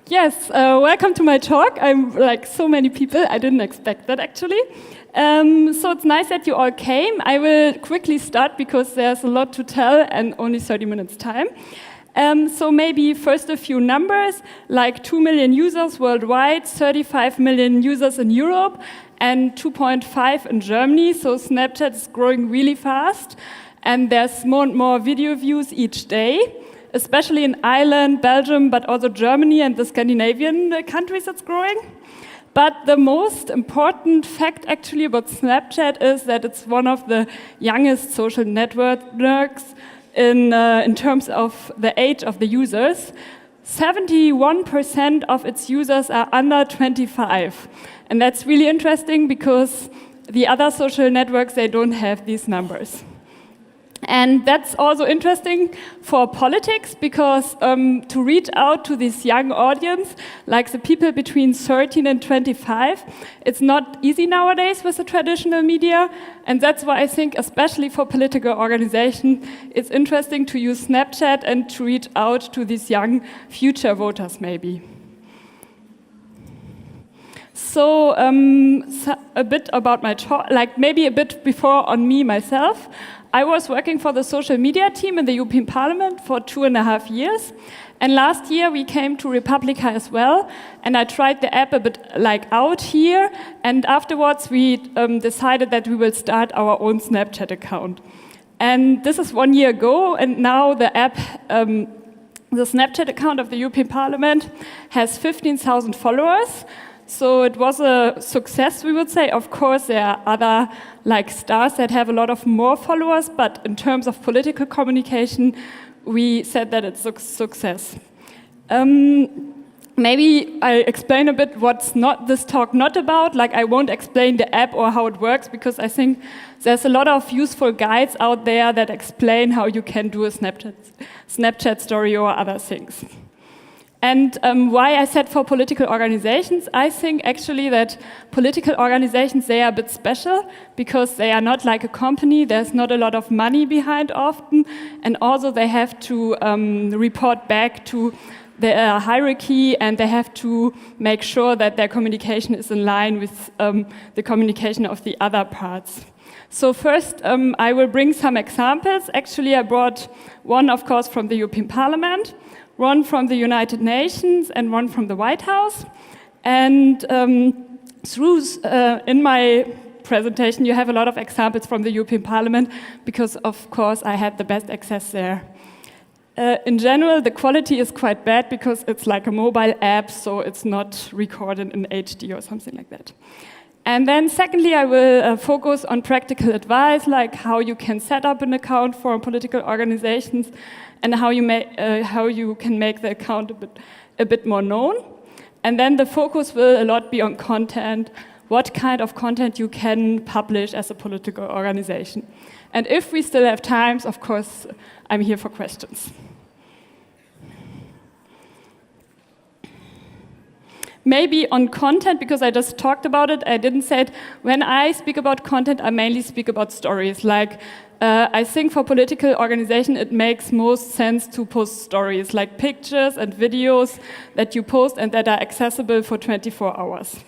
Yes, welcome to my talk. I'm like so many people, I didn't expect that actually. So it's nice that you all came. I will quickly start because there's a lot to tell and only 30 minutes time. So maybe first a few numbers, like 2 million users worldwide, 35 million users in Europe, and 2.5 in Germany. So Snapchat is growing really fast, and there's more and more video views each day, especially in Ireland, Belgium, but also Germany and the Scandinavian countries it's growing. But the most important fact actually about Snapchat is that it's one of the youngest social networks in terms of the age of the users. 71% of its users are under 25. And that's really interesting because the other social networks, they don't have these numbers. And that's also interesting for politics because to reach out to this young audience, like the people between 13 and 25, it's not easy nowadays with the traditional media. And that's why I think, especially for political organizations, it's interesting to use Snapchat and to reach out to these young future voters maybe. So a bit about my talk, like maybe a bit before on me myself. I was working for the social media team in the European Parliament for 2.5 years. And last year we came to Republica as well. And I tried the app a bit like out here. And afterwards we decided that we will start our own Snapchat account. And this is 1 year ago. And now the app, the Snapchat account of the European Parliament has 15,000 followers. So it was a success, we would say. Of course, there are other like stars that have a lot of more followers, but in terms of political communication, we said that it's a success. Maybe I explain a bit what's not this talk not about. Like I won't explain the app or how it works because I think there's a lot of useful guides out there that explain how you can do a Snapchat story or other things. And why I said for political organizations, I think actually that political organizations, they are a bit special because they are not like a company, there's not a lot of money behind often, and also they have to report back to the hierarchy and they have to make sure that their communication is in line with the communication of the other parts. So first, I will bring some examples. Actually, I brought one, of course, from the European Parliament, one from the United Nations and one from the White House. And in my presentation, you have a lot of examples from the European Parliament because, of course, I had the best access there. In general, the quality is quite bad because it's like a mobile app, so it's not recorded in HD or something like that. And then secondly, I will focus on practical advice, like how you can set up an account for political organizations and how you can make the account a bit more known. And then the focus will a lot be on content, what kind of content you can publish as a political organization. And if we still have time, of course, I'm here for questions. Maybe on content, because I just talked about it, I didn't say it. When I speak about content, I mainly speak about stories. Like, I think for political organization, it makes most sense to post stories, like pictures and videos that you post and that are accessible for 24 hours.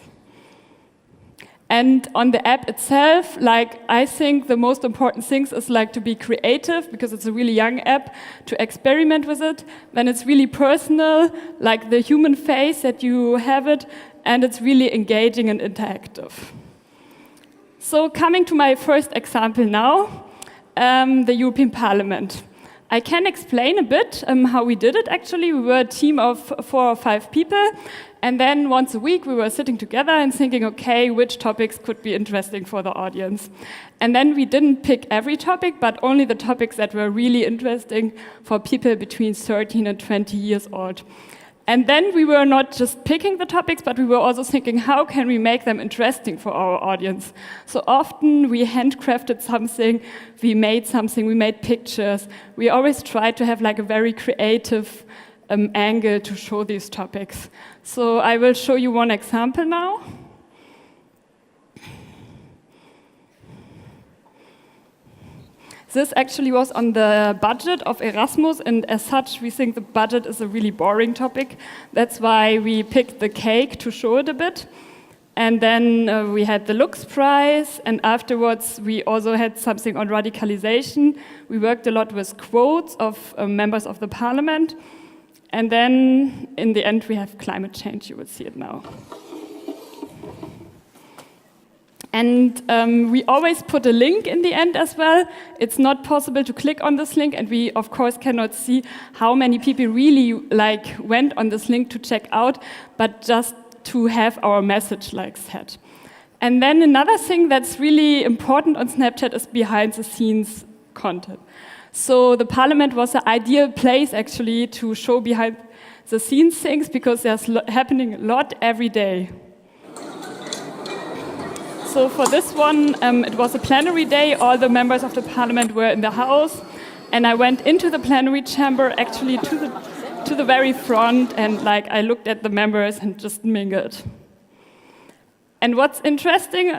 And on the app itself, like I think the most important things is like to be creative because it's a really young app, to experiment with it. Then it's really personal, like the human face that you have it, and it's really engaging and interactive. So coming to my first example now, the European Parliament. I can explain a bit how we did it actually. We were a team of 4 or 5 people. And then once a week we were sitting together and thinking, okay, which topics could be interesting for the audience? And then we didn't pick every topic, but only the topics that were really interesting for people between 13 and 20 years old. And then we were not just picking the topics, but we were also thinking, how can we make them interesting for our audience? So often we handcrafted something, we made pictures. We always tried to have like a very creative angle to show these topics. So I will show you one example now. this actually was on the budget of Erasmus, and as such, we think the budget is a really boring topic. That's why we picked the cake to show it a bit. And then we had the Lux Prize, and afterwards we also had something on radicalization. We worked a lot with quotes of members of the parliament. And then, in the end, we have climate change. You will see it now. And we always put a link in the end as well. It's not possible to click on this link, and we, of course, cannot see how many people really went on this link to check out, but just to have our message said. And then another thing that's really important on Snapchat is behind-the-scenes content. So the parliament was the ideal place, actually, to show behind-the-scenes things, because there's happening a lot every day. So for this one, it was a plenary day. All the members of the parliament were in the house, and I went into the plenary chamber, actually to the very front, and I looked at the members and just mingled. And what's interesting,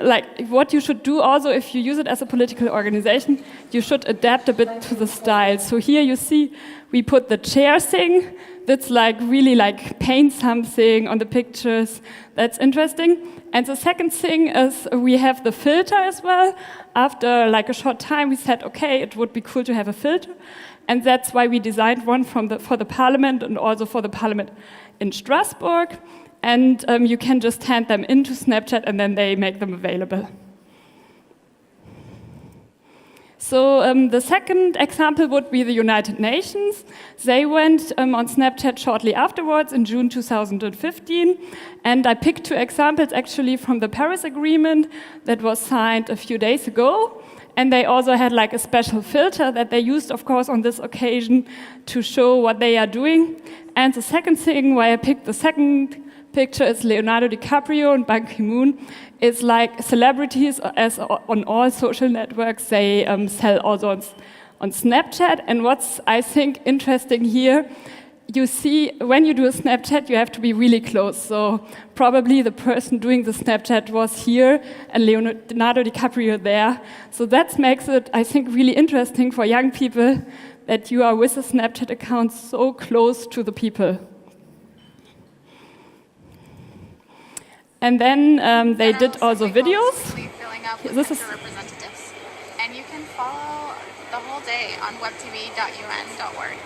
what you should do also if you use it as a political organization, you should adapt a bit to the style. So here you see we put the chair thing. That's really paint something on the pictures. That's interesting. And the second thing is we have the filter as well. After a short time, we said, okay, it would be cool to have a filter. And that's why we designed one for the parliament and also for the parliament in Strasbourg. And you can just hand them into Snapchat and then they make them available. So the second example would be the United Nations. They went on Snapchat shortly afterwards in June 2015. And I picked two examples actually from the Paris Agreement that was signed a few days ago. And they also had a special filter that they used, of course, on this occasion to show what they are doing. And the second thing why I picked the second picture is Leonardo DiCaprio and Ban Ki-moon. It's celebrities, as on all social networks, they sell also on Snapchat. And what's, I think, interesting here, you see, when you do a Snapchat, you have to be really close. So probably the person doing the Snapchat was here and Leonardo DiCaprio there. So that makes it, I think, really interesting for young people that you are with a Snapchat account so close to the people. And then they did also videos. This is representatives, and you can follow the whole day on webtv.un.org.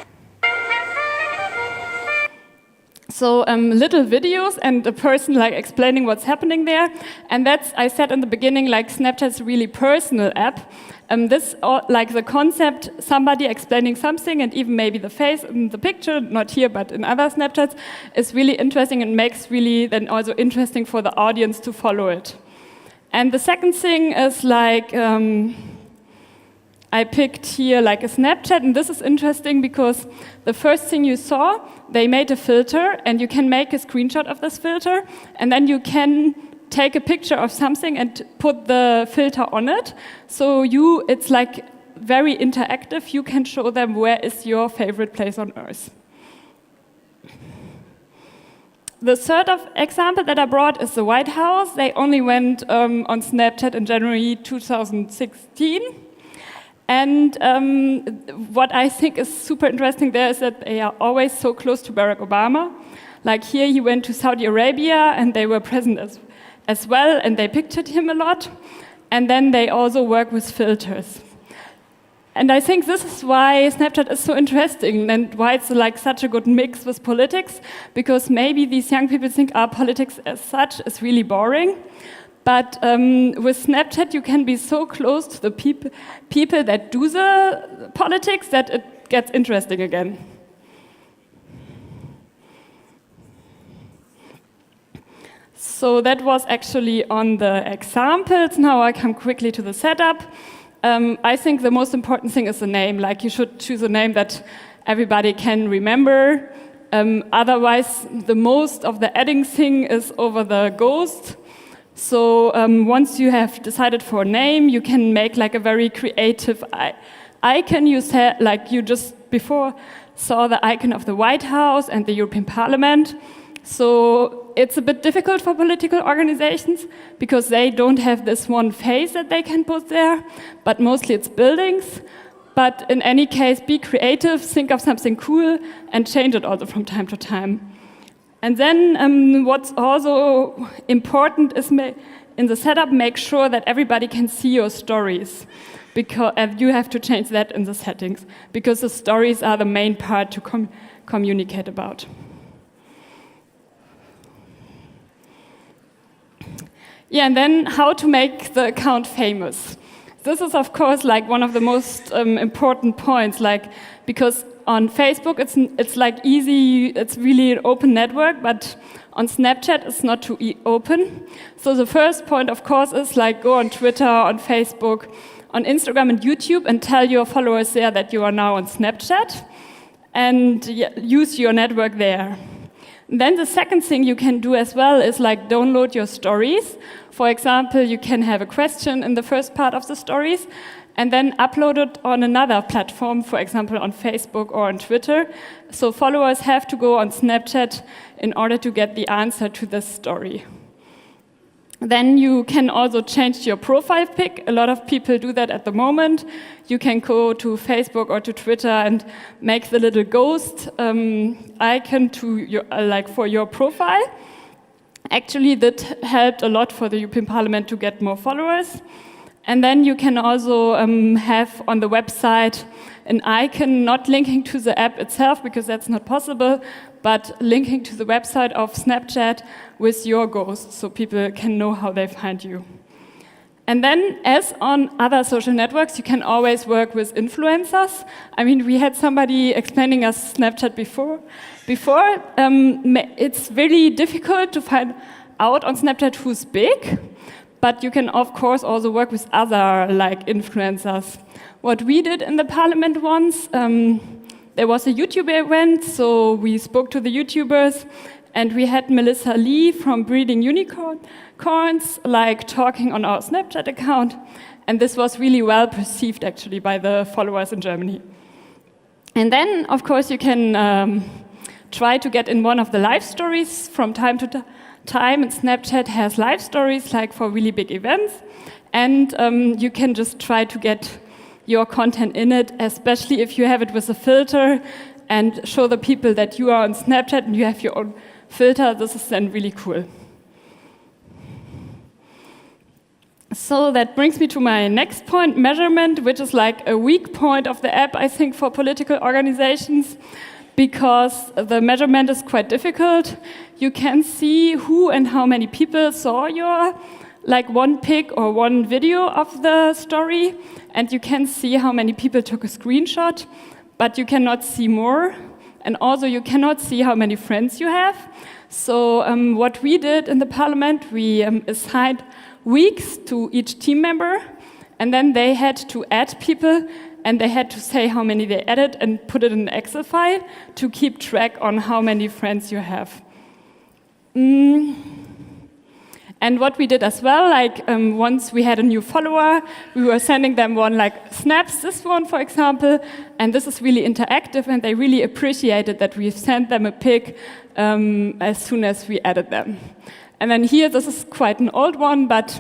So little videos and a person explaining what's happening there. And that's, I said in the beginning, Snapchat's a really personal app. This, the concept, somebody explaining something and even maybe the face in the picture, not here but in other Snapchats, is really interesting and makes really then also interesting for the audience to follow it. And the second thing is I picked here a Snapchat, and this is interesting because the first thing you saw, they made a filter, and you can make a screenshot of this filter, and then you can take a picture of something and put the filter on it. So it's very interactive. You can show them where is your favorite place on Earth. The third example that I brought is the White House. They only went on Snapchat in January 2016. And what I think is super interesting there is that they are always so close to Barack Obama. Here he went to Saudi Arabia and they were present as well, and they pictured him a lot. And then they also work with filters. And I think this is why Snapchat is so interesting and why it's such a good mix with politics, because maybe these young people think politics as such is really boring. But with Snapchat, you can be so close to the people that do the politics that it gets interesting again. So that was actually on the examples. Now I come quickly to the setup. I think the most important thing is the name. You should choose a name that everybody can remember. Otherwise, the most of the adding thing is over the ghost. So once you have decided for a name, you can make a very creative icon. You said you just before saw the icon of the White House and the European Parliament. So it's a bit difficult for political organizations because they don't have this one face that they can put there, but mostly it's buildings. But in any case, be creative, think of something cool, and change it also from time to time. And then what's also important is in the setup, make sure that everybody can see your stories. Because you have to change that in the settings, because the stories are the main part to communicate about. Yeah, and then how to make the account famous. This is, of course, like one of the most important points, like, because on Facebook it's like easy, it's really an open network, but on Snapchat it's not too open. So the first point, of course, is like go on Twitter, on Facebook, on Instagram and YouTube, and tell your followers there that you are now on Snapchat, and use your network there. Then the second thing you can do as well is like download your stories. For example, you can have a question in the first part of the stories and then upload it on another platform, for example, on Facebook or on Twitter. So followers have to go on Snapchat in order to get the answer to this story. Then you can also change your profile pic. A lot of people do that at the moment. You can go to Facebook or to Twitter and make the little ghost icon to your, for your profile. Actually, that helped a lot for the European Parliament to get more followers. And then you can also have on the website an icon not linking to the app itself, because that's not possible, but linking to the website of Snapchat with your ghost, so people can know how they find you. And then, as on other social networks, you can always work with influencers. I mean, we had somebody explaining us Snapchat before. It's really difficult to find out on Snapchat who's big, but you can, of course, also work with other like influencers. What we did in the parliament once, there was a YouTube event, so we spoke to the YouTubers, and we had Melissa Lee from Breeding Unicorns, like talking on our Snapchat account, and this was really well perceived actually by the followers in Germany. And then, of course, you can try to get in one of the live stories from time to time, and Snapchat has live stories like for really big events, and you can just try to get your content in it, especially if you have it with a filter, and show the people that you are on Snapchat and you have your own filter. This is then really cool. So that brings me to my next point, measurement, which is like a weak point of the app, I think, for political organizations, because the measurement is quite difficult. You can see who and how many people saw your like one pic or one video of the story, and you can see how many people took a screenshot, but you cannot see more, and also you cannot see how many friends you have. So what we did in the parliament, we assigned weeks to each team member, and then they had to add people, and they had to say how many they added and put it in an Excel file to keep track on how many friends you have. And what we did as well, like once we had a new follower, we were sending them one like snaps, this one for example, and this is really interactive, and they really appreciated that we sent them a pic as soon as we added them. And then here, this is quite an old one, but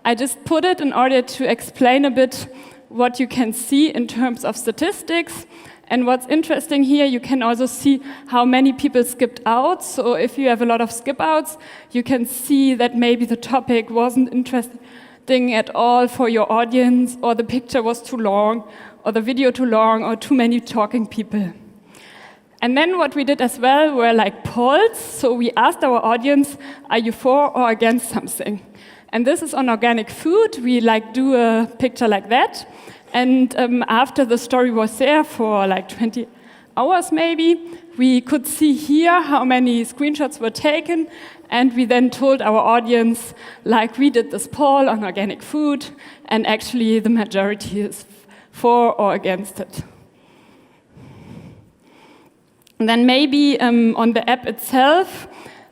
I just put it in order to explain a bit what you can see in terms of statistics. And what's interesting here, you can also see how many people skipped out. So if you have a lot of skip outs, you can see that maybe the topic wasn't interesting at all for your audience, or the picture was too long, or the video too long, or too many talking people. And then what we did as well were like polls. So we asked our audience, are you for or against something? And this is on organic food. We like do a picture like that. And after the story was there for like 20 hours maybe, we could see here how many screenshots were taken, and we then told our audience, like, we did this poll on organic food, and actually the majority is for or against it. And then maybe on the app itself,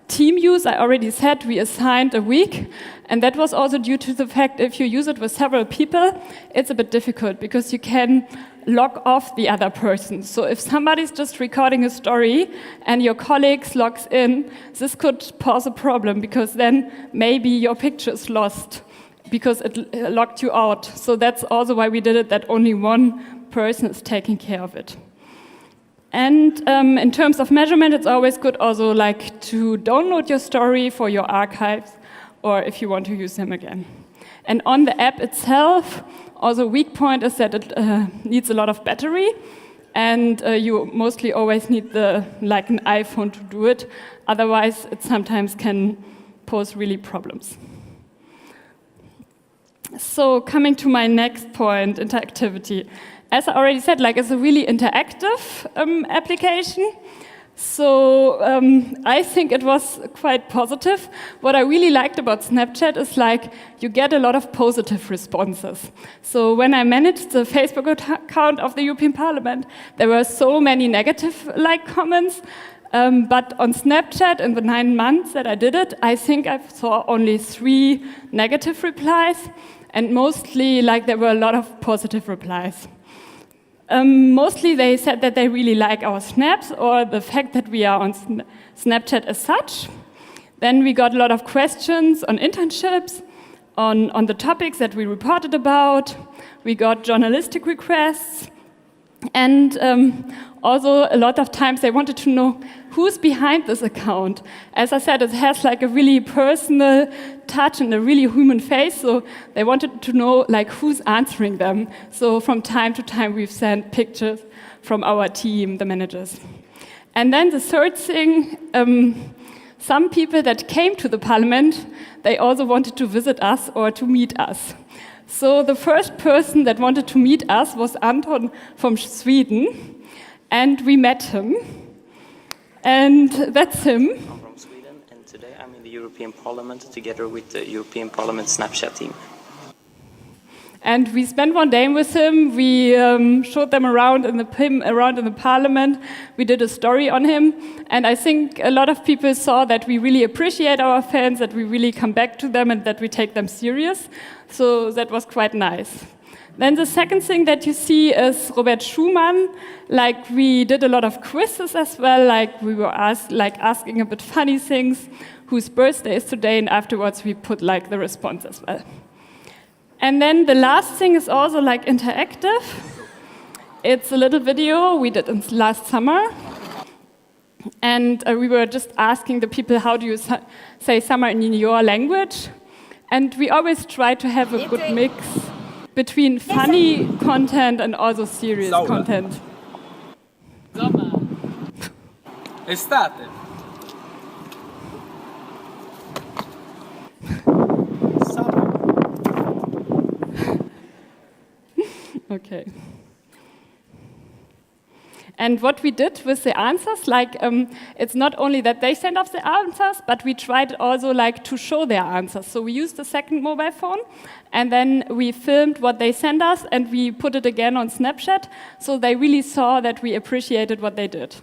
team use, I already said we assigned a week, and that was also due to the fact if you use it with several people, it's a bit difficult because you can log off the other person. So if somebody's just recording a story and your colleagues logs in, this could cause a problem, because then maybe your picture is lost because it locked you out. So that's also why we did it that only one person is taking care of it. And in terms of measurement, it's always good also like to download your story for your archives, or if you want to use them again. And on the app itself, also a weak point is that it needs a lot of battery, and you mostly always need like an iPhone to do it. Otherwise, it sometimes can pose really problems. So coming to my next point, interactivity. As I already said, like it's a really interactive application. So I think it was quite positive. What I really liked about Snapchat is like you get a lot of positive responses. So when I managed the Facebook account of the European Parliament, there were so many negative like comments. But on Snapchat, in the 9 months that I did it, I think I saw only 3 negative replies, and mostly like there were a lot of positive replies. Mostly they said that they really like our snaps or the fact that we are on Snapchat as such. Then we got a lot of questions on internships, on the topics that we reported about. We got journalistic requests. And also a lot of times they wanted to know who's behind this account. As I said, it has like a really personal touch and a really human face, so they wanted to know like who's answering them. So from time to time we've sent pictures from our team, the managers. And then the third thing, some people that came to the parliament, they also wanted to visit us or to meet us. So the first person that wanted to meet us was Anton from Sweden, and we met him. And that's him. I'm from Sweden, and today I'm in the European Parliament together with the European Parliament Snapchat team. And we spent one day with him. We showed them around in the parliament. We did a story on him. And I think a lot of people saw that we really appreciate our fans, that we really come back to them and that we take them serious. So that was quite nice. Then the second thing that you see is Robert Schumann. Like we did a lot of quizzes as well. Like we were asking a bit funny things, whose birthday is today, and afterwards we put like the response as well. And then the last thing is also like interactive. It's a little video we did last summer. And we were just asking the people, how do you say summer in your language? And we always try to have a good mix between funny content and also serious content. Sommer. Estate. Okay. And what we did with the answers, like it's not only that they send us the answers, but we tried also like to show their answers. So we used the second mobile phone, and then we filmed what they sent us, and we put it again on Snapchat, so they really saw that we appreciated what they did.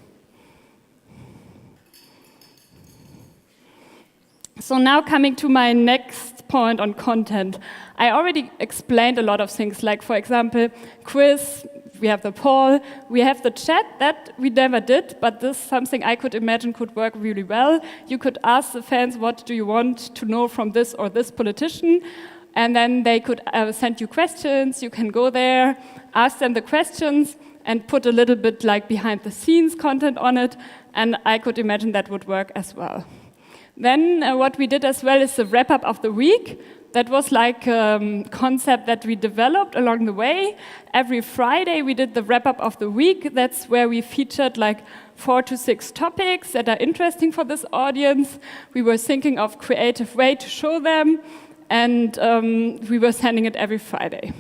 So now coming to my next point on content. I already explained a lot of things, like for example, quiz, we have the poll, we have the chat, that we never did, but this is something I could imagine could work really well. You could ask the fans, what do you want to know from this or this politician? And then they could send you questions, you can go there, ask them the questions, and put a little bit like behind the scenes content on it, and I could imagine that would work as well. Then what we did as well is the wrap-up of the week. That was like a concept that we developed along the way. Every Friday we did the wrap-up of the week. That's where we featured like 4 to 6 topics that are interesting for this audience. We were thinking of creative way to show them, and we were sending it every Friday.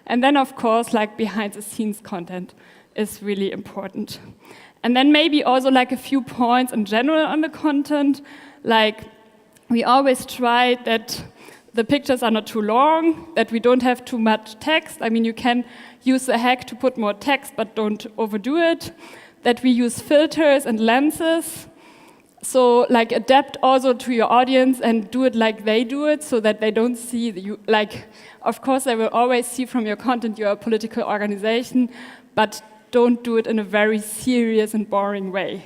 And then of course like behind the scenes content is really important. And then maybe also like a few points in general on the content. Like we always try that the pictures are not too long, that we don't have too much text. I mean, you can use a hack to put more text, but don't overdo it. That we use filters and lenses. So like adapt also to your audience and do it like they do it, so that they don't see you. Like, of course, they will always see from your content you're a political organization, but don't do it in a very serious and boring way.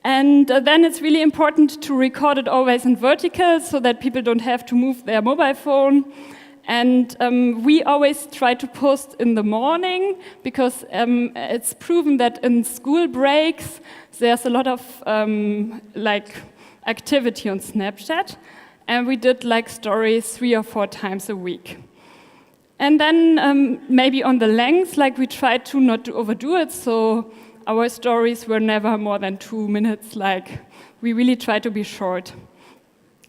And then it's really important to record it always in vertical so that people don't have to move their mobile phone. And we always try to post in the morning because it's proven that in school breaks there's a lot of activity on Snapchat, and we did stories 3 or 4 times a week. And then maybe on the length, we tried to not to overdo it, so our stories were never more than 2 minutes. We really try to be short.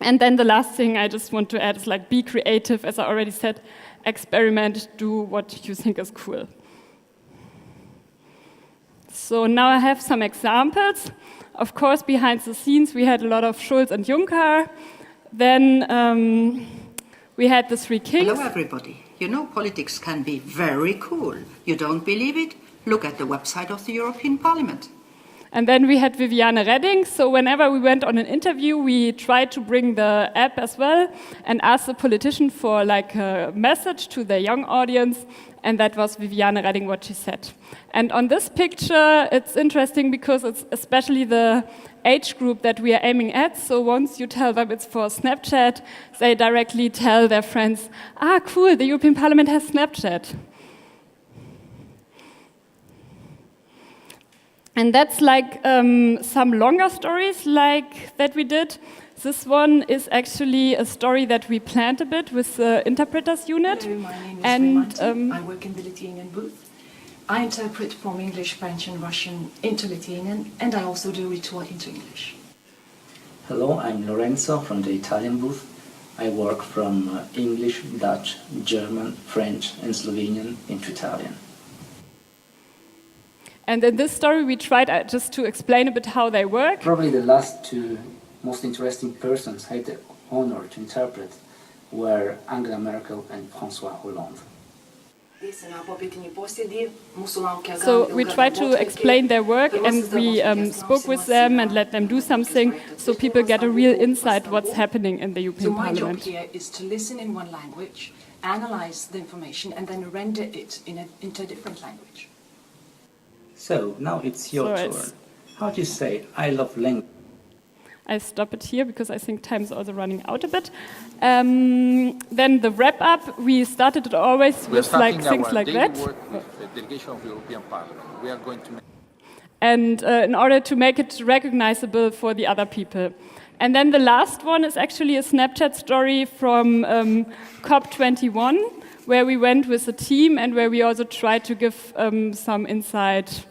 And then the last thing I just want to add is be creative, as I already said, experiment, do what you think is cool. So now I have some examples. Of course, behind the scenes, we had a lot of Schulz and Juncker. Then we had the 3 kings. Hello, everybody. You know, politics can be very cool. You don't believe it? Look at the website of the European Parliament. And then we had Viviane Reding. So whenever we went on an interview, we tried to bring the app as well and ask the politician for a message to the young audience. And that was Viviane Reding, what she said. And on this picture, it's interesting because it's especially the age group that we are aiming at. So once you tell them it's for Snapchat, they directly tell their friends, cool, the European Parliament has Snapchat. And that's some longer stories that we did. This one is actually a story that we planned a bit with the interpreters unit. Hello, my name is and I work in the Lithuanian booth. I interpret from English, French and Russian into Lithuanian, and I also do ritual into English. Hello, I'm Lorenzo from the Italian booth. I work from English, Dutch, German, French and Slovenian into Italian. And in this story, we tried just to explain a bit how they work. Probably the last 2 most interesting persons I had the honor to interpret were Angela Merkel and François Hollande. So we tried to explain their work, and we spoke with them and let them do something so people get a real insight what's happening in the European Parliament. So my job here is to listen in one language, analyze the information and then render it into a different language. So now it's your turn. How do you say I love language? I stop it here because I think time is also running out a bit. Then the wrap-up, we started it always with things like that. Delegation of the European Parliament. We are going to make and in order to make it recognizable for the other people. And then the last one is actually a Snapchat story from COP21, where we went with a team and where we also tried to give some insight.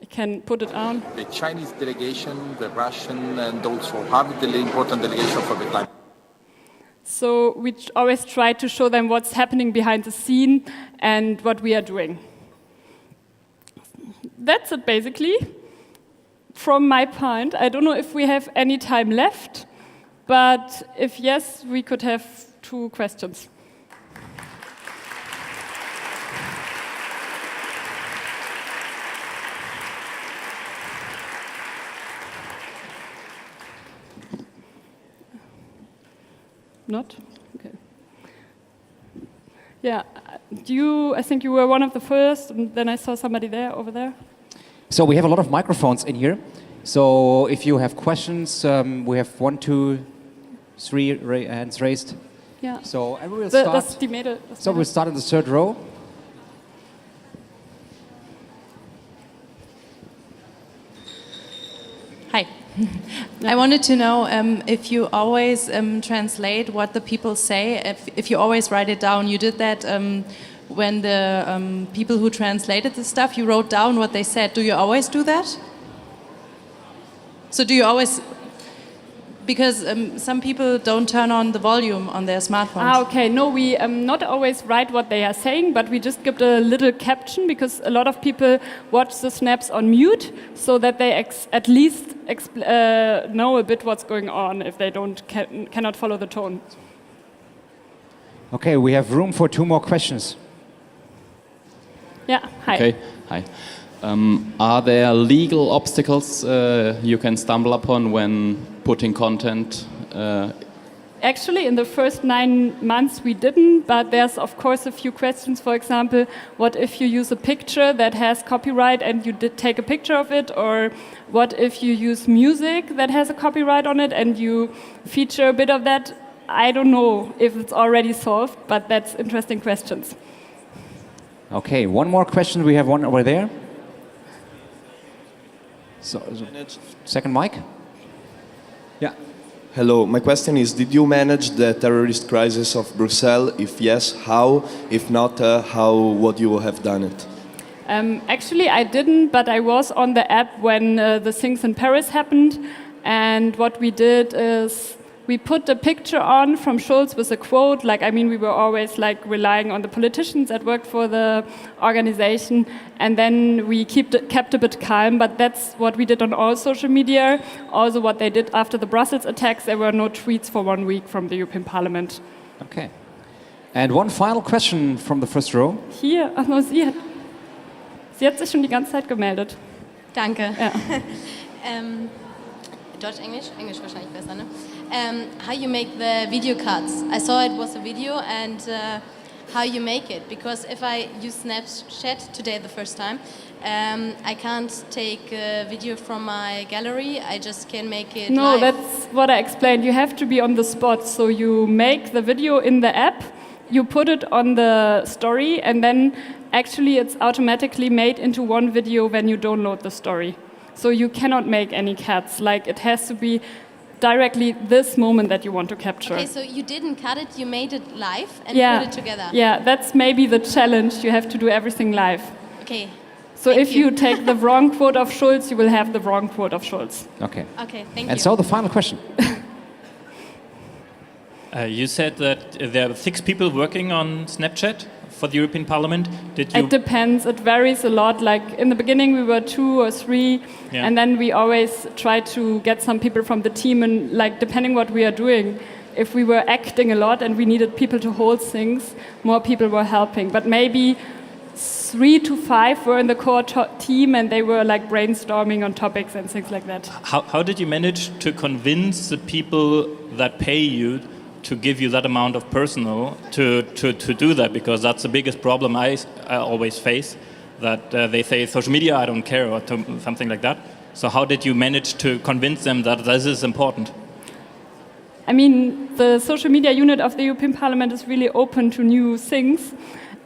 I can put it on. the Chinese delegation, the Russian, and also hardly important delegation for the climate. So we always try to show them what's happening behind the scene and what we are doing. That's it basically. From my point, I don't know if we have any time left, but if yes, we could have 2 questions. Not? Okay. Yeah, I think you were one of the first, and then I saw somebody there, over there. So we have a lot of microphones in here. So if you have questions, we have 1, 2, 3 hands raised. Yeah. So I will start. So we'll start in the 3rd row. Hi. I wanted to know if you always translate what the people say, if you always write it down. You did that when the people who translated the stuff, you wrote down what they said. Do you always do that? So do you always... Because some people don't turn on the volume on their smartphones. Okay. No, we not always write what they are saying, but we just give a little caption because a lot of people watch the snaps on mute, so that they at least know a bit what's going on if they cannot follow the tone. Okay, we have room for 2 more questions. Yeah. Hi. Okay. Hi. Are there legal obstacles you can stumble upon when putting content? Actually, in the first 9 months we didn't, but there's of course a few questions. For example, what if you use a picture that has copyright and you did take a picture of it? Or what if you use music that has a copyright on it and you feature a bit of that I don't know if it's already solved, but that's interesting questions. Okay, one more question. We have one over there. So second mic. Yeah. Hello, my question is, did you manage the terrorist crisis of Brussels? If yes, how? If not, how would you have done it? Actually, I didn't, but I was on the app when the things in Paris happened. And what we did is we put a picture on from Schulz with a quote. Like, I mean, we were always like relying on the politicians that worked for the organization. And then we kept a bit calm. But that's what we did on all social media. Also, what they did after the Brussels attacks, there were no tweets for 1 week from the European Parliament. Okay. And one final question from the first row. Hier, ach no, sie hat sich schon die ganze Zeit gemeldet. Danke. Ja. Deutsch, Englisch? Englisch wahrscheinlich besser, ne? How you make the video cuts. I saw it was a video and how you make it. Because if I use Snapchat today the first time, I can't take a video from my gallery. I just can make it No, live. that's what I explained. You have to be on the spot. So you make the video in the app, you put it on the story, and then actually it's automatically made into one video when you download the story. So you cannot make any cuts. Like, it has to be directly this moment that you want to capture. Okay, so you didn't cut it, you made it live and Yeah. put it together. Yeah, that's maybe the challenge. You have to do everything live. Okay. So if you take the wrong quote of Schulz, you will have the wrong quote of Schulz. Okay. Okay, thank you. And so the final question. You said that there are 6 people working on Snapchat for the European Parliament. Did you? It depends. It varies a lot. Like in the beginning, we were 2 or 3, Yeah. and then we always try to get some people from the team. And like depending what we are doing, if we were acting a lot and we needed people to hold things, more people were helping. But maybe 3 to 5 were in the core team, and they were like brainstorming on topics and things like that. How did you manage to convince the people that pay you to give you that amount of personnel to do that? Because that's the biggest problem I always face, that they say social media, I don't care, or something like that. So how did you manage to convince them that this is important? I mean, the social media unit of the European Parliament is really open to new things,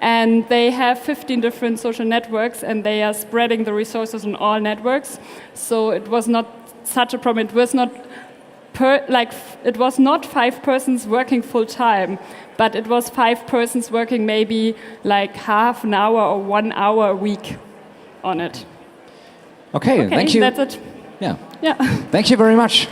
and they have 15 different social networks, and they are spreading the resources on all networks. So it was not such a problem. It was not it was not 5 persons working full time, but it was 5 persons working maybe like half an hour or 1 hour a week on it. Okay, thank you. That's it. Yeah. Yeah. Thank you very much.